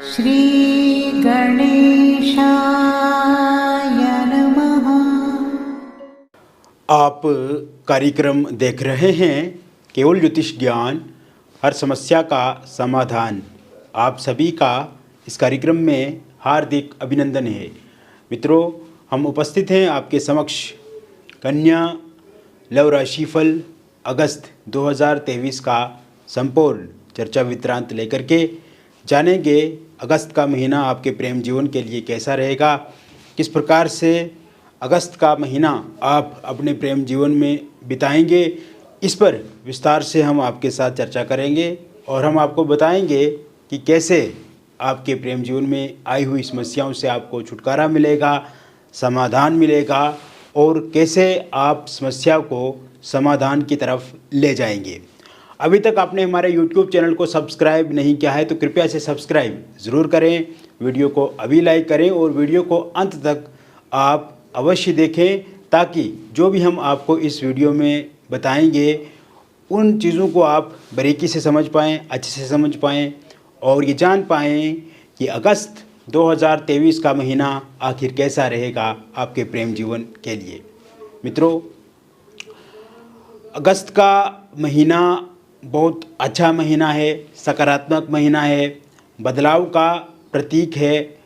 श्री गणेशाय नमः। आप कार्यक्रम देख रहे हैं केवल ज्योतिष ज्ञान, हर समस्या का समाधान। आप सभी का इस कार्यक्रम में हार्दिक अभिनंदन है। मित्रों, हम उपस्थित हैं आपके समक्ष कन्या लव राशिफल अगस्त 2023 का संपूर्ण चर्चा विवरांत लेकर के जानेंगे अगस्त का महीना आपके प्रेम जीवन के लिए कैसा रहेगा, किस प्रकार से अगस्त का महीना आप अपने प्रेम जीवन में बिताएंगे। इस पर विस्तार से हम आपके साथ चर्चा करेंगे और हम आपको बताएंगे कि कैसे आपके प्रेम जीवन में आई हुई समस्याओं से आपको छुटकारा मिलेगा, समाधान मिलेगा और कैसे आप समस्या को समाधान की तरफ ले जाएंगे। अभी तक आपने हमारे YouTube चैनल को सब्सक्राइब नहीं किया है तो कृपया से सब्सक्राइब ज़रूर करें, वीडियो को अभी लाइक करें और वीडियो को अंत तक आप अवश्य देखें ताकि जो भी हम आपको इस वीडियो में बताएंगे उन चीज़ों को आप बारीकी से समझ पाएँ, अच्छे से समझ पाएँ और ये जान पाएँ कि अगस्त 2023 का महीना आखिर कैसा रहेगा आपके प्रेम जीवन के लिए। मित्रों, अगस्त का महीना बहुत अच्छा महीना है, सकारात्मक महीना है, बदलाव का प्रतीक है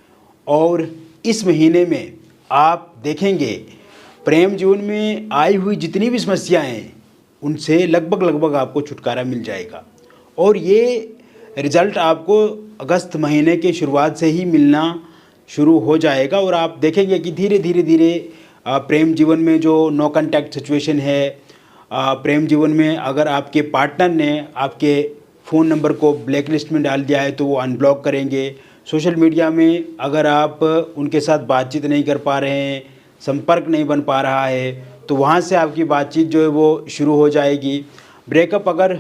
और इस महीने में आप देखेंगे प्रेम जीवन में आई हुई जितनी भी समस्याएं हैं उनसे लगभग आपको छुटकारा मिल जाएगा और ये रिज़ल्ट आपको अगस्त महीने के शुरुआत से ही मिलना शुरू हो जाएगा और आप देखेंगे कि धीरे धीरे प्रेम जीवन में जो नो कांटेक्ट सिचुएशन है, प्रेम जीवन में अगर आपके पार्टनर ने आपके फ़ोन नंबर को ब्लैक लिस्ट में डाल दिया है तो वो अनब्लॉक करेंगे। सोशल मीडिया में अगर आप उनके साथ बातचीत नहीं कर पा रहे हैं, संपर्क नहीं बन पा रहा है तो वहाँ से आपकी बातचीत जो है वो शुरू हो जाएगी। ब्रेकअप अगर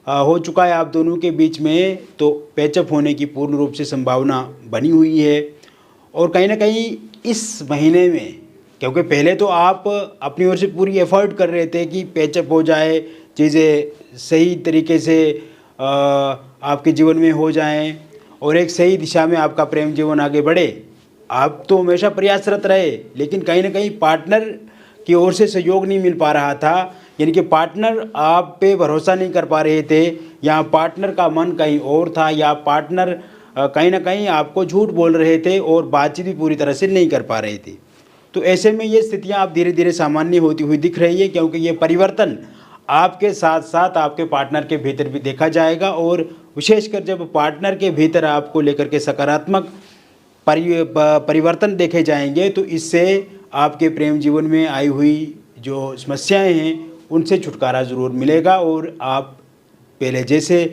हो चुका है आप दोनों के बीच में तो पैचअप होने की पूर्ण रूप से संभावना बनी हुई है। और कहीं ना कहीं इस महीने में, क्योंकि पहले तो आप अपनी ओर से पूरी एफर्ट कर रहे थे कि पैचअप हो जाए, चीज़ें सही तरीके से आपके जीवन में हो जाएं और एक सही दिशा में आपका प्रेम जीवन आगे बढ़े। आप तो हमेशा प्रयासरत रहे लेकिन कहीं ना कहीं पार्टनर की ओर से सहयोग नहीं मिल पा रहा था, यानी कि पार्टनर आप पे भरोसा नहीं कर पा रहे थे या पार्टनर का मन कहीं और था या पार्टनर कहीं ना कहीं आपको झूठ बोल रहे थे और बातचीत भी पूरी तरह से नहीं कर पा रहे थे। तो ऐसे में ये स्थितियां आप धीरे धीरे सामान्य होती हुई दिख रही है क्योंकि ये परिवर्तन आपके साथ साथ आपके पार्टनर के भीतर भी देखा जाएगा और विशेषकर जब पार्टनर के भीतर आपको लेकर के सकारात्मक परिवर्तन देखे जाएंगे तो इससे आपके प्रेम जीवन में आई हुई जो समस्याएं हैं उनसे छुटकारा ज़रूर मिलेगा और आप पहले जैसे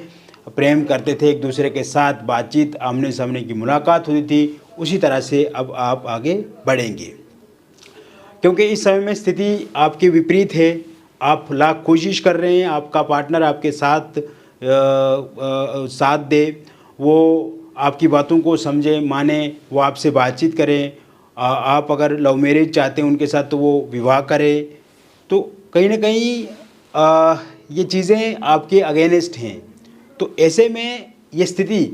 प्रेम करते थे, एक दूसरे के साथ बातचीत, आमने सामने की मुलाकात होती थी, उसी तरह से अब आप आगे बढ़ेंगे। क्योंकि इस समय में स्थिति आपकी विपरीत है, आप लाख कोशिश कर रहे हैं आपका पार्टनर आपके साथ साथ दे, वो आपकी बातों को समझे, माने, वो आपसे बातचीत करें। आप अगर लव मैरिज चाहते हैं उनके साथ तो वो विवाह करें। तो कहीं ना कहीं ये चीज़ें आपके अगेंस्ट हैं। तो ऐसे में ये स्थिति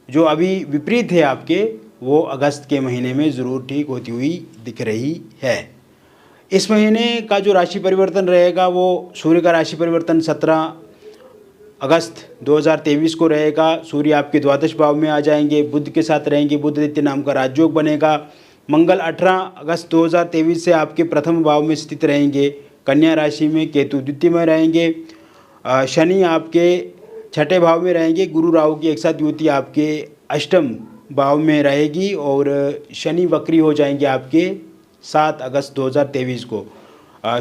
जो अभी विपरीत है आपके, वो अगस्त के महीने में ज़रूर ठीक होती हुई दिख रही है। इस महीने का जो राशि परिवर्तन रहेगा वो सूर्य का राशि परिवर्तन 17 अगस्त 2023 को रहेगा। सूर्य आपके द्वादश भाव में आ जाएंगे, बुध के साथ रहेंगे, बुध आदित्य नाम का राजयोग बनेगा। मंगल 18 अगस्त 2023 से आपके प्रथम भाव में स्थित रहेंगे, कन्या राशि में, केतु द्वितीय में रहेंगे। शनि आपके छठे भाव में रहेंगे, गुरु राहु की एक साथ युति आपके अष्टम भाव में रहेगी और शनि वक्री हो जाएंगे आपके 7 अगस्त 2023 को।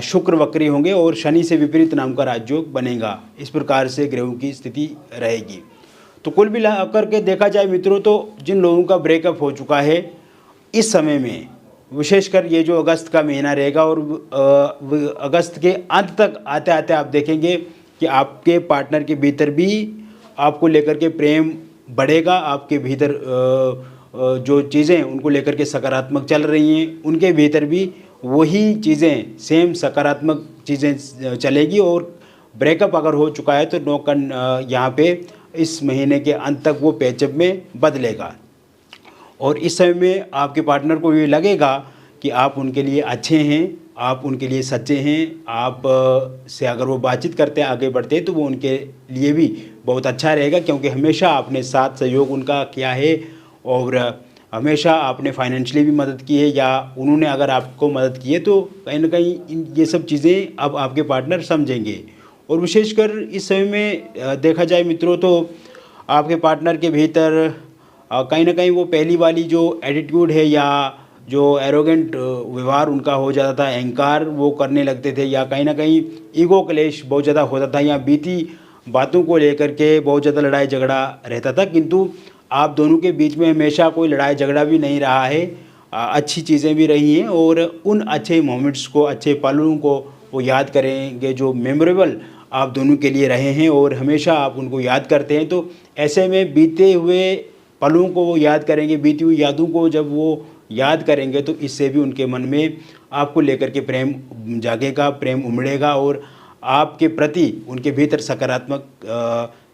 शुक्र वक्री होंगे और शनि से विपरीत नाम का राजयोग बनेगा। इस प्रकार से ग्रहों की स्थिति रहेगी। तो कुल मिलाकर के देखा जाए मित्रों, तो जिन लोगों का ब्रेकअप हो चुका है इस समय में, विशेषकर ये जो अगस्त का महीना रहेगा और अगस्त के अंत तक आते आते आप देखेंगे कि आपके पार्टनर के भीतर भी आपको लेकर के प्रेम बढ़ेगा। आपके भीतर जो चीज़ें उनको लेकर के सकारात्मक चल रही हैं उनके भीतर भी वही चीज़ें सेम सकारात्मक चीज़ें चलेगी। और ब्रेकअप अगर हो चुका है तो यहाँ पे इस महीने के अंत तक वो पैचअप में बदलेगा। और इस समय में आपके पार्टनर को ये लगेगा कि आप उनके लिए अच्छे हैं, आप उनके लिए सच्चे हैं, आप से अगर वो बातचीत करते हैं, आगे बढ़ते हैं तो वो उनके लिए भी बहुत अच्छा रहेगा, क्योंकि हमेशा आपने साथ सहयोग उनका किया है और हमेशा आपने फाइनेंशियली भी मदद की है या उन्होंने अगर आपको मदद की है, तो कहीं ना कहीं ये सब चीज़ें अब आपके पार्टनर समझेंगे। और विशेषकर इस समय में देखा जाए मित्रों, तो आपके पार्टनर के भीतर कहीं ना कहीं वो पहली वाली जो एटीट्यूड है या जो एरोगेंट व्यवहार उनका हो जाता था, अहंकार वो करने लगते थे, या कहीं ना कहीं ईगो क्लेश बहुत ज़्यादा होता था, या बीती बातों को लेकर के बहुत ज़्यादा लड़ाई झगड़ा रहता था। किंतु आप दोनों के बीच में हमेशा कोई लड़ाई झगड़ा भी नहीं रहा है, अच्छी चीज़ें भी रही हैं और उन अच्छे मोमेंट्स को, अच्छे पलों को वो याद करेंगे जो मेमोरेबल आप दोनों के लिए रहे हैं और हमेशा आप उनको याद करते हैं। तो ऐसे में बीते हुए पलों को वो याद करेंगे, बीती हुई यादों को जब वो याद करेंगे तो इससे भी उनके मन में आपको लेकर के प्रेम जागेगा, प्रेम उमड़ेगा और आपके प्रति उनके भीतर सकारात्मक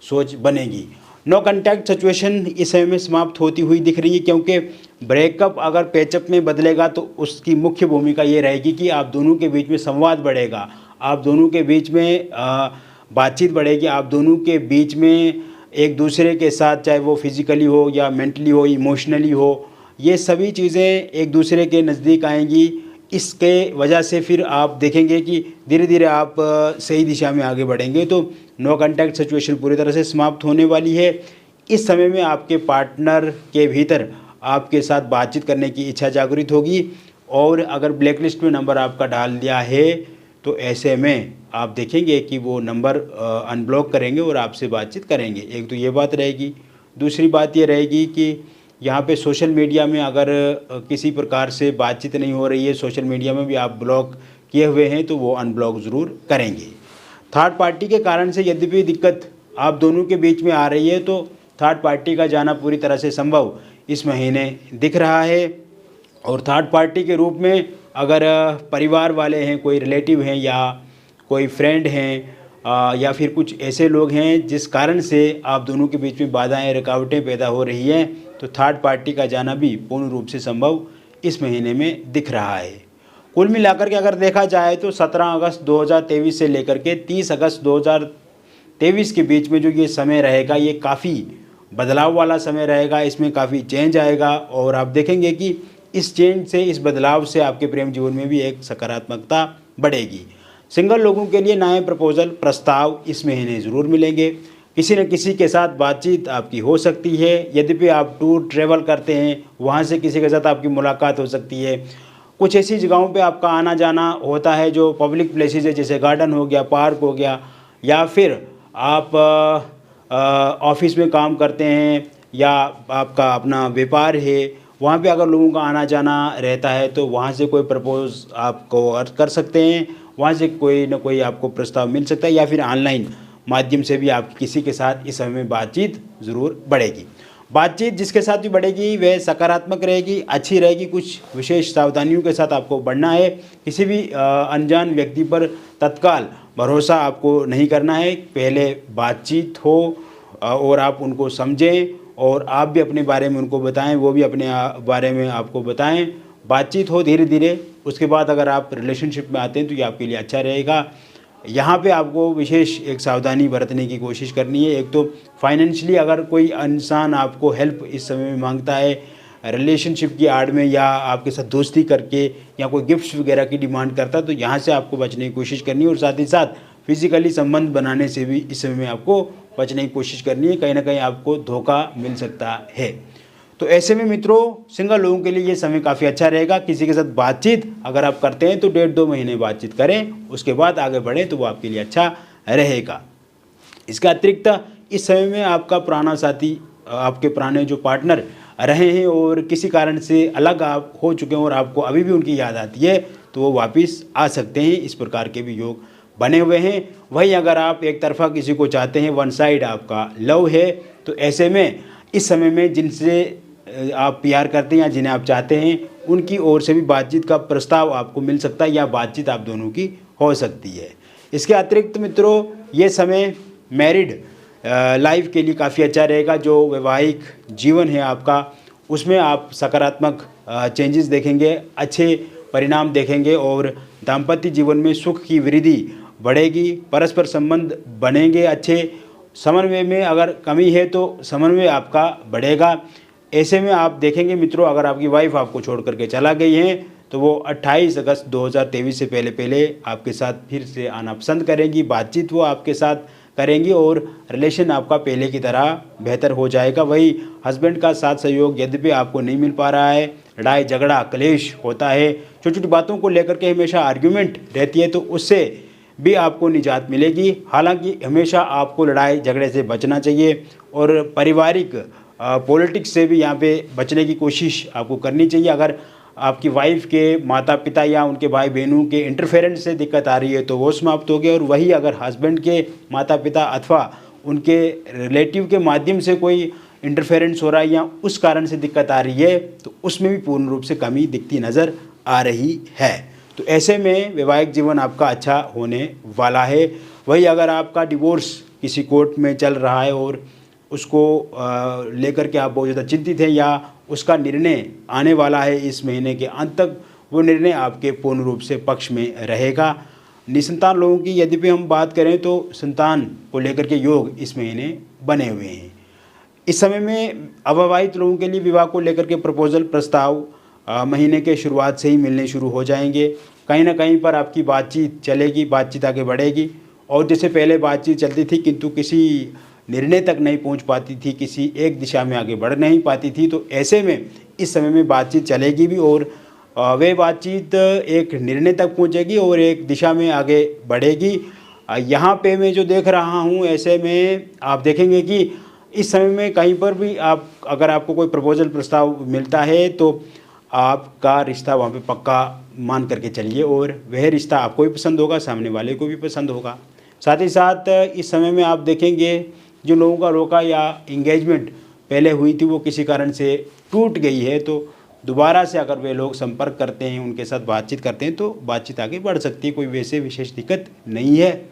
सोच बनेगी। नो कॉन्टैक्ट सिचुएशन इस समय में समाप्त होती हुई दिख रही है, क्योंकि ब्रेकअप अगर पैचअप में बदलेगा तो उसकी मुख्य भूमिका ये रहेगी कि आप दोनों के बीच में संवाद बढ़ेगा, आप दोनों के बीच में बातचीत बढ़ेगी, आप दोनों के बीच में एक दूसरे के साथ, चाहे वो फिजिकली हो या मेंटली हो, इमोशनली हो, ये सभी चीज़ें एक दूसरे के नज़दीक आएंगी। इसके वजह से फिर आप देखेंगे कि धीरे धीरे आप सही दिशा में आगे बढ़ेंगे। तो नो कॉन्टैक्ट सिचुएशन पूरी तरह से समाप्त होने वाली है। इस समय में आपके पार्टनर के भीतर आपके साथ बातचीत करने की इच्छा जागृत होगी और अगर ब्लैक लिस्ट में नंबर आपका डाल दिया है तो ऐसे में आप देखेंगे कि वो नंबर अनब्लॉक करेंगे और आपसे बातचीत करेंगे। एक तो ये बात रहेगी। दूसरी बात ये रहेगी कि यहाँ पे सोशल मीडिया में अगर किसी प्रकार से बातचीत नहीं हो रही है, सोशल मीडिया में भी आप ब्लॉक किए हुए हैं, तो वो अनब्लॉक ज़रूर करेंगे। थर्ड पार्टी के कारण से यद्यपि दिक्कत आप दोनों के बीच में आ रही है, तो थर्ड पार्टी का जाना पूरी तरह से संभव इस महीने दिख रहा है। और थर्ड पार्टी के रूप में अगर परिवार वाले हैं, कोई रिलेटिव हैं या कोई फ्रेंड हैं या फिर कुछ ऐसे लोग हैं जिस कारण से आप दोनों के बीच में बाधाएं, रुकावटें पैदा हो रही हैं, तो थर्ड पार्टी का जाना भी पूर्ण रूप से संभव इस महीने में दिख रहा है। कुल मिलाकर के अगर देखा जाए तो 17 अगस्त 2023 से लेकर के 30 अगस्त 2023 के बीच में जो ये समय रहेगा, ये काफ़ी बदलाव वाला समय रहेगा। इसमें काफ़ी चेंज आएगा और आप देखेंगे कि इस चेंज से, इस बदलाव से आपके प्रेम जीवन में भी एक सकारात्मकता बढ़ेगी। सिंगल लोगों के लिए नए प्रपोजल, प्रस्ताव इस महीने ज़रूर मिलेंगे। किसी न किसी के साथ बातचीत आपकी हो सकती है। यद्यपि आप टूर ट्रैवल करते हैं, वहाँ से किसी के साथ आपकी मुलाकात हो सकती है। कुछ ऐसी जगहों पे आपका आना जाना होता है जो पब्लिक प्लेसेस है, जैसे गार्डन हो गया, पार्क हो गया, या फिर आप ऑफिस में काम करते हैं या आपका अपना व्यापार है, वहाँ पे अगर लोगों का आना जाना रहता है तो वहाँ से कोई प्रपोज आपको कर सकते हैं, वहाँ से कोई ना कोई आपको प्रस्ताव मिल सकता है, या फिर ऑनलाइन माध्यम से भी आप किसी के साथ इस समय में बातचीत ज़रूर बढ़ेगी। बातचीत जिसके साथ भी बढ़ेगी वह सकारात्मक रहेगी, अच्छी रहेगी। कुछ विशेष सावधानियों के साथ आपको बढ़ना है। किसी भी अनजान व्यक्ति पर तत्काल भरोसा आपको नहीं करना है। पहले बातचीत हो और आप उनको समझें और आप भी अपने बारे में उनको बताएं, वो भी अपने बारे में आपको बताएं। बातचीत हो धीरे धीरे, उसके बाद अगर आप रिलेशनशिप में आते हैं तो ये आपके लिए अच्छा रहेगा। यहाँ पे आपको विशेष एक सावधानी बरतने की कोशिश करनी है। एक तो फाइनेंशियली अगर कोई इंसान आपको हेल्प इस समय में मांगता है रिलेशनशिप की आड़ में, या आपके साथ दोस्ती करके, या कोई गिफ्ट्स वगैरह की डिमांड करता है, तो यहाँ से आपको बचने की कोशिश करनी है। और साथ ही साथ फिजिकली संबंध बनाने से भी इस समय में आपको बचने की कोशिश करनी है। कहीं ना कहीं आपको धोखा मिल सकता है। तो ऐसे में मित्रों, सिंगल लोगों के लिए ये समय काफ़ी अच्छा रहेगा। किसी के साथ बातचीत अगर आप करते हैं तो 1.5-2 महीने बातचीत करें, उसके बाद आगे बढ़ें तो वो आपके लिए अच्छा रहेगा। इसके अतिरिक्त इस समय में आपका पुराना साथी, आपके पुराने जो पार्टनर रहे हैं और किसी कारण से अलग आप हो चुके हैं और आपको अभी भी उनकी याद आती है, तो वो वापस आ सकते हैं। इस प्रकार के भी योग बने हुए हैं। वहीं अगर आप एक तरफा किसी को चाहते हैं, वन साइड आपका लव है, तो ऐसे में इस समय में जिनसे आप प्यार करते हैं या जिन्हें आप चाहते हैं, उनकी ओर से भी बातचीत का प्रस्ताव आपको मिल सकता है या बातचीत आप दोनों की हो सकती है। इसके अतिरिक्त मित्रों, ये समय मैरिड लाइफ के लिए काफ़ी अच्छा रहेगा। जो वैवाहिक जीवन है आपका, उसमें आप सकारात्मक चेंजेस देखेंगे, अच्छे परिणाम देखेंगे और दाम्पत्य जीवन में सुख की वृद्धि बढ़ेगी, परस्पर संबंध बनेंगे अच्छे। समन्वय में अगर कमी है तो समन्वय आपका बढ़ेगा। ऐसे में आप देखेंगे मित्रों, अगर आपकी वाइफ आपको छोड़ करके चला गई है तो वो 28 अगस्त 2023 से पहले पहले आपके साथ फिर से आना पसंद करेंगी, बातचीत वो आपके साथ करेंगी और रिलेशन आपका पहले की तरह बेहतर हो जाएगा। वही हस्बैंड का साथ सहयोग यद्यपि आपको नहीं मिल पा रहा है, लड़ाई झगड़ा क्लेश होता है, छोटी छोटी बातों को लेकर के हमेशा आर्ग्यूमेंट रहती है, तो उससे भी आपको निजात मिलेगी। हालांकि हमेशा आपको लड़ाई झगड़े से बचना चाहिए और पारिवारिक पॉलिटिक्स से भी यहाँ पे बचने की कोशिश आपको करनी चाहिए। अगर आपकी वाइफ के माता पिता या उनके भाई बहनों के इंटरफेरेंस से दिक्कत आ रही है तो वो समाप्त हो गया, और वही अगर हस्बैंड के माता पिता अथवा उनके रिलेटिव के माध्यम से कोई इंटरफेरेंस हो रहा है या उस कारण से दिक्कत आ रही है तो उसमें भी पूर्ण रूप से कमी दिखती नज़र आ रही है। तो ऐसे में वैवाहिक जीवन आपका अच्छा होने वाला है। वही अगर आपका डिवोर्स किसी कोर्ट में चल रहा है और उसको लेकर के आप बहुत ज़्यादा चिंतित हैं या उसका निर्णय आने वाला है इस महीने के अंत तक, वो निर्णय आपके पूर्ण रूप से पक्ष में रहेगा। निसंतान लोगों की यद्यपि हम बात करें तो संतान को लेकर के योग इस महीने बने हुए हैं। इस समय में अविवाहित लोगों के लिए विवाह को लेकर के प्रपोजल प्रस्ताव महीने के शुरुआत से ही मिलने शुरू हो जाएंगे। कहीं ना कहीं पर आपकी बातचीत चलेगी, बातचीत आगे बढ़ेगी, और जैसे पहले बातचीत चलती थी किंतु किसी निर्णय तक नहीं पहुंच पाती थी, किसी एक दिशा में आगे बढ़ नहीं पाती थी, तो ऐसे में इस समय में बातचीत चलेगी भी और वे बातचीत एक निर्णय तक पहुंचेगी और एक दिशा में आगे बढ़ेगी। यहाँ पे मैं जो देख रहा हूँ ऐसे में आप देखेंगे कि इस समय में कहीं पर भी आप अगर आपको कोई प्रपोजल प्रस्ताव मिलता है तो आपका रिश्ता वहाँ पे पक्का मान करके चलिए और वह रिश्ता आपको भी पसंद होगा, सामने वाले को भी पसंद होगा। साथ ही साथ इस समय में आप देखेंगे जो लोगों का रोका या इंगेजमेंट पहले हुई थी वो किसी कारण से टूट गई है, तो दोबारा से अगर वे लोग संपर्क करते हैं, उनके साथ बातचीत करते हैं तो बातचीत आगे बढ़ सकती है, कोई वैसे विशेष दिक्कत नहीं है।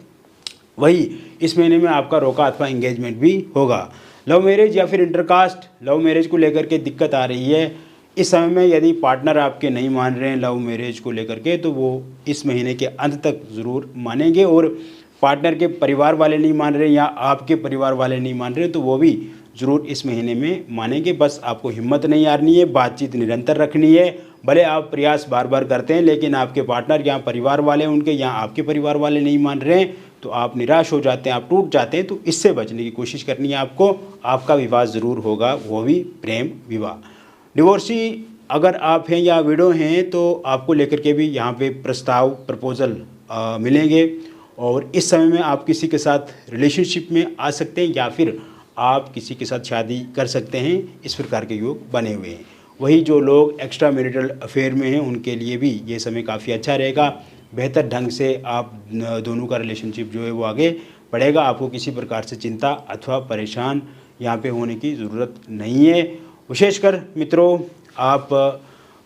वही इस महीने में आपका रोका अथवा इंगेजमेंट भी होगा। लव मैरिज या फिर इंटरकास्ट लव मैरिज को लेकर के दिक्कत आ रही है इस समय में, यदि पार्टनर आपके नहीं मान रहे हैं लव मैरिज को लेकर के तो वो इस महीने के अंत तक ज़रूर मानेंगे, और पार्टनर के परिवार वाले नहीं मान रहे या आपके परिवार वाले नहीं मान रहे तो वो भी ज़रूर इस महीने में मानेंगे। बस आपको हिम्मत नहीं हारनी है, बातचीत निरंतर रखनी है। भले आप प्रयास बार बार करते हैं लेकिन आपके पार्टनर या परिवार वाले उनके या आपके परिवार वाले नहीं मान रहे हैं तो आप निराश हो जाते हैं, आप टूट जाते हैं, तो इससे बचने की कोशिश करनी है आपको। आपका विवाह ज़रूर होगा, वो भी प्रेम विवाह। डिवोर्सी अगर आप हैं या विडो हैं तो आपको लेकर के भी यहाँ पे प्रस्ताव प्रपोजल मिलेंगे, और इस समय में आप किसी के साथ रिलेशनशिप में आ सकते हैं या फिर आप किसी के साथ शादी कर सकते हैं, इस प्रकार के योग बने हुए हैं। वही जो लोग एक्स्ट्रा मैरिटल अफेयर में हैं उनके लिए भी ये समय काफ़ी अच्छा रहेगा, बेहतर ढंग से आप दोनों का रिलेशनशिप जो है वो आगे बढ़ेगा। आपको किसी प्रकार से चिंता अथवा परेशान यहाँ पे होने की ज़रूरत नहीं है। विशेषकर मित्रों आप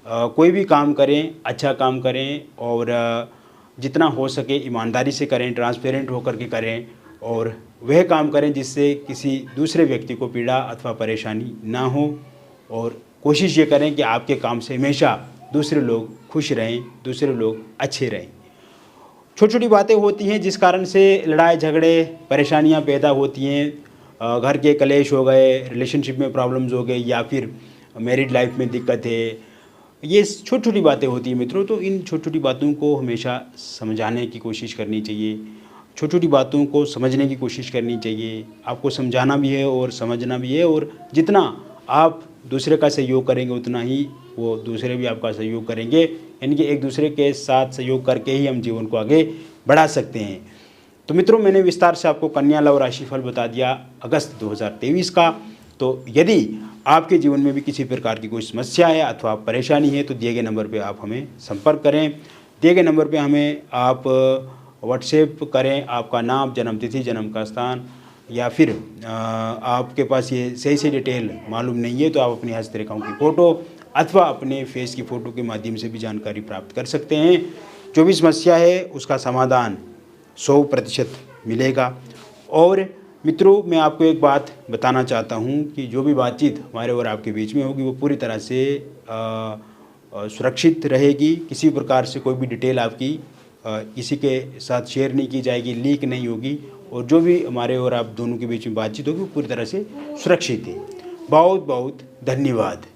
कोई भी काम करें, अच्छा काम करें और जितना हो सके ईमानदारी से करें, ट्रांसपेरेंट होकर के करें और वह काम करें जिससे किसी दूसरे व्यक्ति को पीड़ा अथवा परेशानी ना हो, और कोशिश ये करें कि आपके काम से हमेशा दूसरे लोग खुश रहें, दूसरे लोग अच्छे रहें। छोटी छोटी बातें होती हैं जिस कारण से लड़ाई झगड़े परेशानियां पैदा होती हैं, घर के कलेश हो गए, रिलेशनशिप में प्रॉब्लम्स हो गए या फिर मैरिड लाइफ में दिक्कत है, ये छोटी छोटी बातें होती हैं मित्रों। तो इन छोटी छोटी बातों को हमेशा समझाने की कोशिश करनी चाहिए, छोटी छोटी बातों को समझने की कोशिश करनी चाहिए। आपको समझाना भी है और समझना भी है, और जितना आप दूसरे का सहयोग करेंगे उतना ही वो दूसरे भी आपका सहयोग करेंगे, यानी कि एक दूसरे के साथ सहयोग करके ही हम जीवन को आगे बढ़ा सकते हैं। तो मित्रों मैंने विस्तार से आपको कन्या लव राशिफल बता दिया अगस्त 2023 का। तो यदि आपके जीवन में भी किसी प्रकार की कोई समस्या है अथवा परेशानी है तो दिए गए नंबर पे आप हमें संपर्क करें। दिए गए नंबर पे हमें आप व्हाट्सएप करें आपका नाम, जन्मतिथि, जन्म का स्थान, या फिर आपके पास ये सही डिटेल मालूम नहीं है तो आप अपनी हस्तरेखाओं की फ़ोटो अथवा अपने फेस की फ़ोटो के माध्यम से भी जानकारी प्राप्त कर सकते हैं। जो भी समस्या है उसका समाधान 100% मिलेगा। और मित्रों, मैं आपको एक बात बताना चाहता हूँ कि जो भी बातचीत हमारे और आपके बीच में होगी वो पूरी तरह से सुरक्षित रहेगी। किसी प्रकार से कोई भी डिटेल आपकी किसी के साथ शेयर नहीं की जाएगी, लीक नहीं होगी, और जो भी हमारे और आप दोनों के बीच में बातचीत होगी वो पूरी तरह से सुरक्षित है। बहुत बहुत धन्यवाद।